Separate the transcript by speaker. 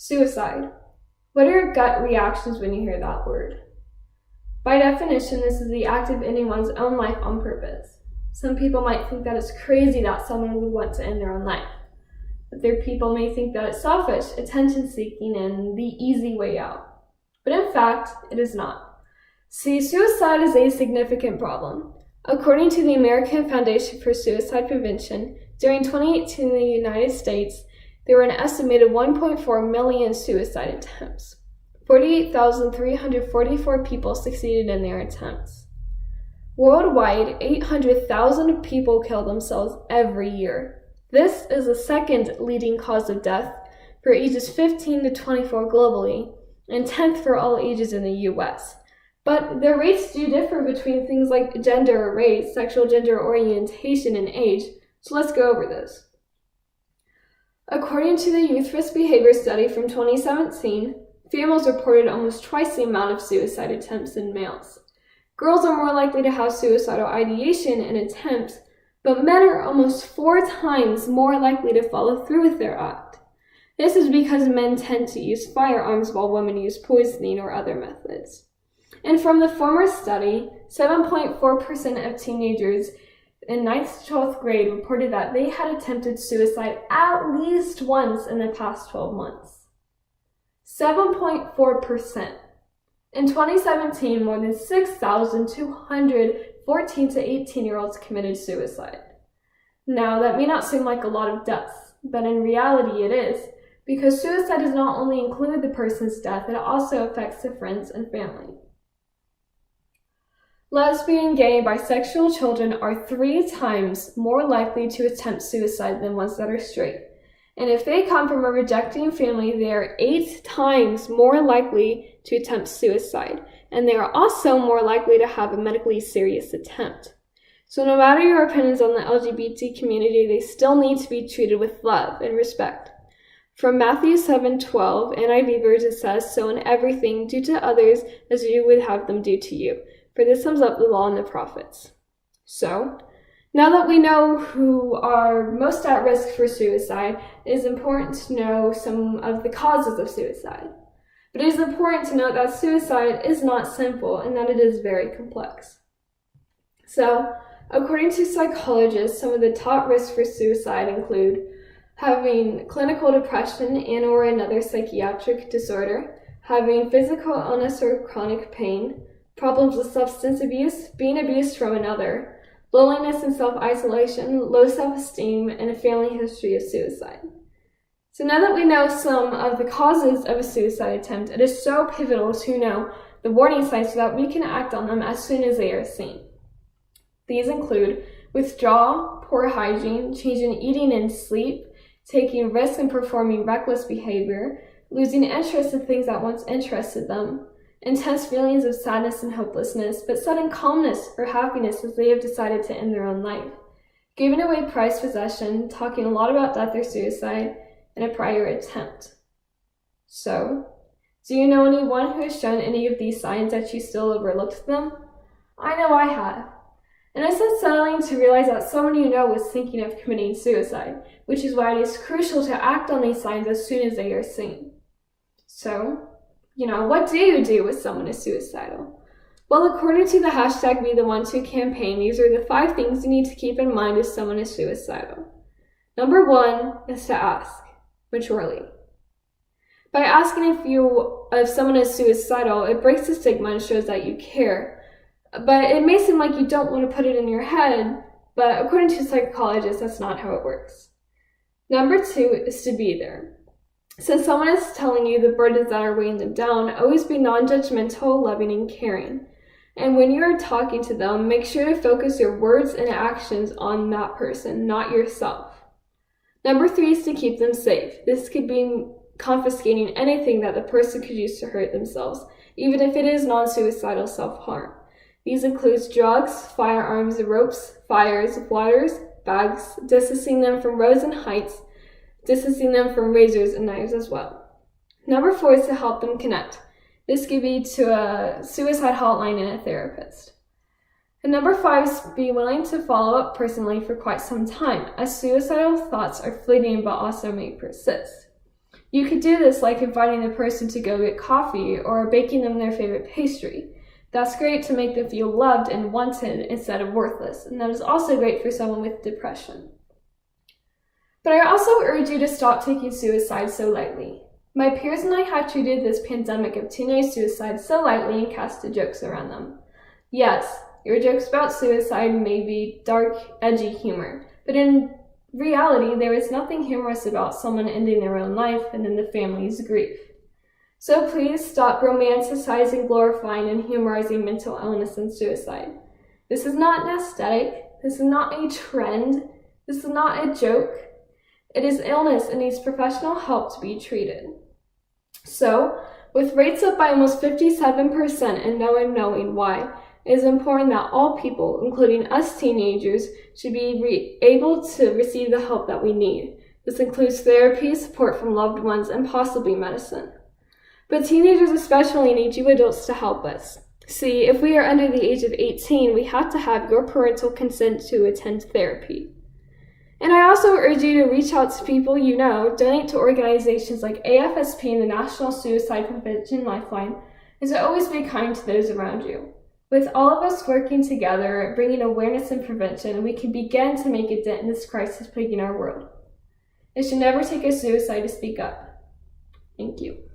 Speaker 1: Suicide. What are your gut reactions when you hear that word? By definition, this is the act of ending one's own life on purpose. Some people might think that it's crazy that someone would want to end their own life. Other people may think that it's selfish, attention-seeking, and the easy way out. But in fact, it is not. See, suicide is a significant problem. According to the American Foundation for Suicide Prevention, during 2018 in the United States, there were an estimated 1.4 million suicide attempts. 48,344 people succeeded in their attempts. Worldwide, 800,000 people kill themselves every year. This is the second leading cause of death for ages 15 to 24 globally, and 10th for all ages in the US. But the rates do differ between things like gender or race, sexual gender orientation, and age, so let's go over this. According to the Youth Risk Behavior Study from 2017, females reported almost twice the amount of suicide attempts than males. Girls are more likely to have suicidal ideation and attempts, but men are almost 4 times more likely to follow through with their act. This is because men tend to use firearms while women use poisoning or other methods. And from the former study, 7.4% of teenagers in 9th to 12th grade reported that they had attempted suicide at least once in the past 12 months. 7.4%. In 2017, more than 6,200 14 to 18-year-olds committed suicide. Now, that may not seem like a lot of deaths, but in reality it is, because suicide does not only include the person's death, it also affects the friends and family. Lesbian, gay, bisexual children are 3 times more likely to attempt suicide than ones that are straight. And if they come from a rejecting family, they are 8 times more likely to attempt suicide. And they are also more likely to have a medically serious attempt. So no matter your opinions on the LGBT community, they still need to be treated with love and respect. From Matthew 7:12, NIV version says, "So in everything, do to others as you would have them do to you. For this sums up the law and the prophets." So, now that we know who are most at risk for suicide, it is important to know some of the causes of suicide. But it is important to note that suicide is not simple and that it is very complex. So, according to psychologists, some of the top risks for suicide include having clinical depression and or another psychiatric disorder, having physical illness or chronic pain, problems with substance abuse, being abused from another, loneliness and self-isolation, low self-esteem, and a family history of suicide. So now that we know some of the causes of a suicide attempt, it is so pivotal to know the warning signs so that we can act on them as soon as they are seen. These include withdrawal, poor hygiene, change in eating and sleep, taking risks and performing reckless behavior, losing interest in things that once interested them, intense feelings of sadness and hopelessness, but sudden calmness or happiness as they have decided to end their own life, giving away prized possession, talking a lot about death or suicide, and a prior attempt. So, do you know anyone who has shown any of these signs that you still overlooked them? I know I have. And it's unsettling to realize that someone you know was thinking of committing suicide, which is why it is crucial to act on these signs as soon as they are seen. So, what do you do if someone is suicidal? Well, according to the hashtag #BeTheOneTo campaign, these are the 5 things you need to keep in mind if someone is suicidal. Number 1 is to ask, maturely. By asking if someone is suicidal, it breaks the stigma and shows that you care. But it may seem like you don't want to put it in your head, but according to psychologists, that's not how it works. Number 2 is to be there. Since someone is telling you the burdens that are weighing them down, always be non-judgmental, loving, and caring. And when you are talking to them, make sure to focus your words and actions on that person, not yourself. Number 3 is to keep them safe. This could be confiscating anything that the person could use to hurt themselves, even if it is non-suicidal self-harm. These include drugs, firearms, ropes, fires, waters, bags, distancing them from roads and heights, distancing them from razors and knives as well. Number 4 is to help them connect. This could be to a suicide hotline and a therapist. And number 5 is be willing to follow up personally for quite some time, as suicidal thoughts are fleeting but also may persist. You could do this like inviting the person to go get coffee or baking them their favorite pastry. That's great to make them feel loved and wanted instead of worthless, and that is also great for someone with depression. But I also urge you to stop taking suicide so lightly. My peers and I have treated this pandemic of teenage suicide so lightly and casted jokes around them. Yes, your jokes about suicide may be dark, edgy humor, but in reality, there is nothing humorous about someone ending their own life and then the family's grief. So please stop romanticizing, glorifying, and humorizing mental illness and suicide. This is not an aesthetic. This is not a trend. This is not a joke. It is illness and needs professional help to be treated. So, with rates up by almost 57% and no one knowing why, it is important that all people, including us teenagers, should be able to receive the help that we need. This includes therapy, support from loved ones, and possibly medicine. But teenagers especially need you adults to help us. See, if we are under the age of 18, we have to have your parental consent to attend therapy. And I also urge you to reach out to people you know, donate to organizations like AFSP and the National Suicide Prevention Lifeline, and to always be kind to those around you. With all of us working together, bringing awareness and prevention, we can begin to make a dent in this crisis plaguing our world. It should never take a suicide to speak up. Thank you.